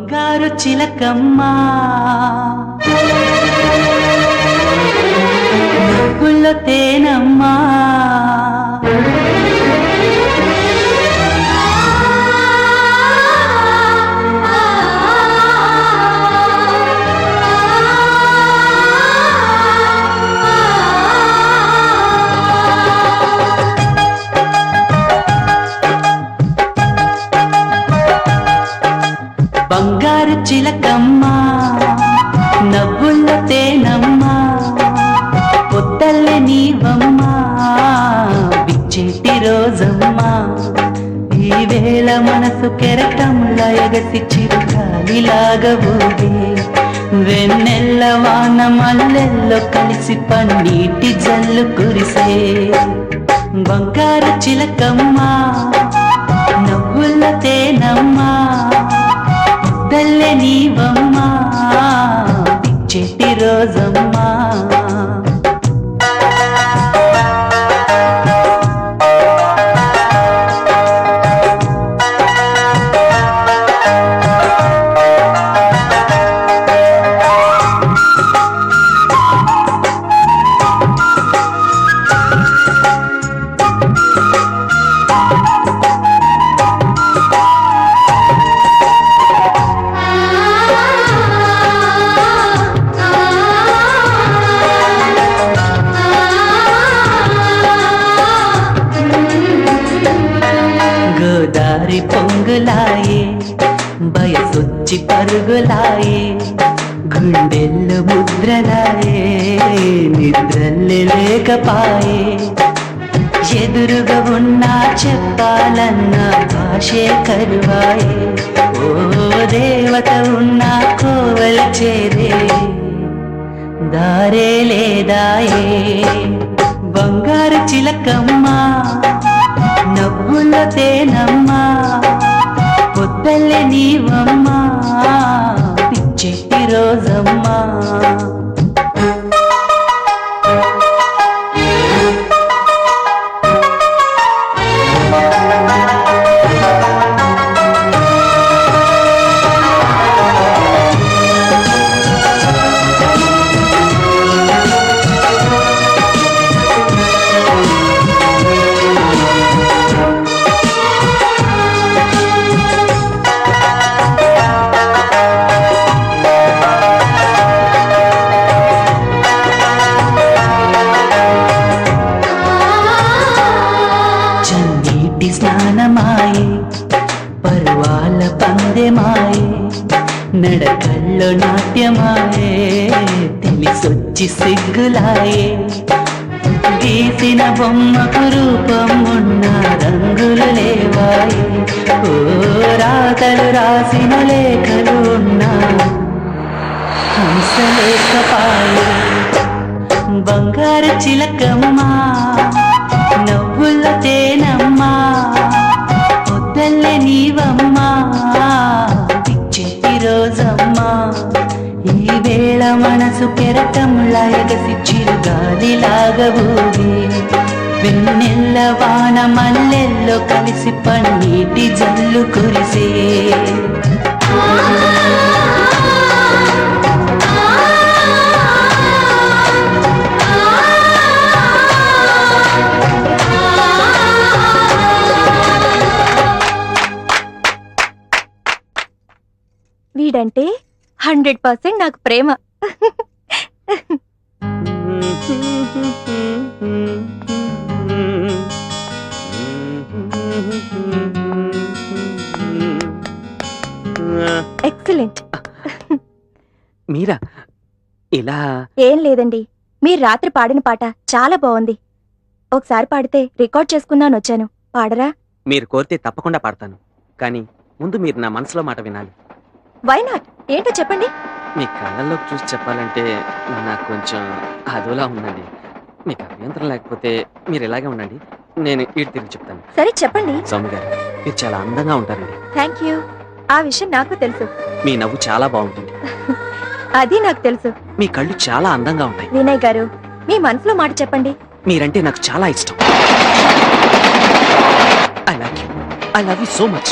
బంగారు చిలకమ్మా నవ్వుల్లో తేనమ్మా బంగారు చిలకమ్మా నవ్వుల్లో తేనమ్మా పొద్దల్లే నీవమ్మా విచ్చేటి రోజమ్మా ఈ వేళ మనసు కెరటంలా ఎగసి చిరుగాలిలాగా ఊగే వెన్నెల్ల వాన మల్లెల్లో కలిసి పన్నీటి జల్లు కురిసే బంగారు చిలకమ్మా నవ్వుల్లో తేనమ్మా తల్లే నీవమ్మా చెట్టి రోజమ్మా గోదారి పొంగులాయే బయసొచ్చి పరుగులాయే గుండెల్లో ముద్రలాయే నిద్రల్లే లేకపాయే ఎదురుగా ఉన్నా చెప్పాలన్న భాషే కరువాయే ఓ దేవత ఉన్నా కోవల చేరే దారే లేదాయే బంగారు చిలకమ్మా నవ్వుల్లో తేనమ్మా పొద్దల్లే నీవమ్మా పిచ్చెట్టి రోజమ్మా స్నానమాయే పర్వాల పందెమాయే నడకల్లో నాట్యమాయే తెలిసొచ్చి సిగ్గులాయే గీసిన బొమ్మకు రూపం ఉన్న రంగులు లేవాయే ఓ రాతలు రాసిన లేఖలు ఉన్నా హంసలేకపాయే బంగారు చిలకమ్మా నవ్వుల్లో తేనమ్మా పొద్దల్లే నీవమ్మా పిచ్చెట్టి రోజమ్మా ఈ వేళ మనసు కెరటంలా ఎగసి చిరుగాలిలాగా ఊగే వెన్నెల్ల వాన మల్లెల్లో కలిసి పన్నీటి జల్లు కురిసే వీడంటే 100% నాకు ప్రేమ. ఎక్సలెంట్. మీరా ఇలా? ఏం లేదండి, మీరు రాత్రి పాడిన పాట చాలా బాగుంది. ఒకసారి పాడితే రికార్డ్ చేసుకుందాని వచ్చాను. పాడరా? మీరు కోరితే తప్పకుండా పాడతాను, కానీ ముందు మీరు నా మనసులో మాట వినాలి. Why not? ఏంటో చెప్పండి. మీ కళ్ళల్లోకి చూసి చెప్పాలంటే నాకు కొంచెం అదోలా ఉందండి. మీకు అభ్యంతరం లేకపోతే మీరు ఇలాగే ఉండండి, నేను ఇటు తిరిగి చెప్తాను. సరే చెప్పండి. సౌమ్య గారు, మీరు చాలా అందంగా ఉంటారండి. Thank you. ఆ విషయం నాకు తెలుసు. మీ నవ్వు చాలా బాగుంటుంది. అది నాకు తెలుసు. మీ కళ్ళు చాలా అందంగా ఉంటాయి. వినయ్ గారు, మీ మనసులో మాట చెప్పండి. మీరంటే నాకు చాలా ఇష్టం. I love you so much.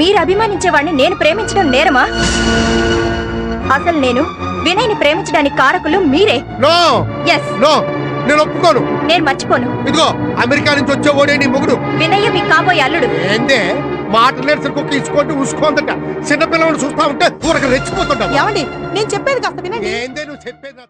మీరు అభిమానించే వాడిని నేను ప్రేమించడం నేరమా? అసలు నేను వినయ్ని ప్రేమించడానికి కారకులు మీరే. నో ఎస్, నో, నేను ఒప్పుకోను. నేను మర్చిపోను. ఇదిగో అమెరికా నుంచి వచ్చే ఓడే నీ మొగుడు. వినయ్య మీ కాబోయే అల్లుడు. ఏందే మాటలు నేర్చుకు కుక్క ఇసుకోండి ఉసుకోందట. చిన్నపిల్లలను చూస్తా ఉంటే ఊరక రెచ్చిపోతుంటా. ఏమండి నేను చెప్పేది కాస్త వినండి. ఏందే నువ్వు చెప్పేది?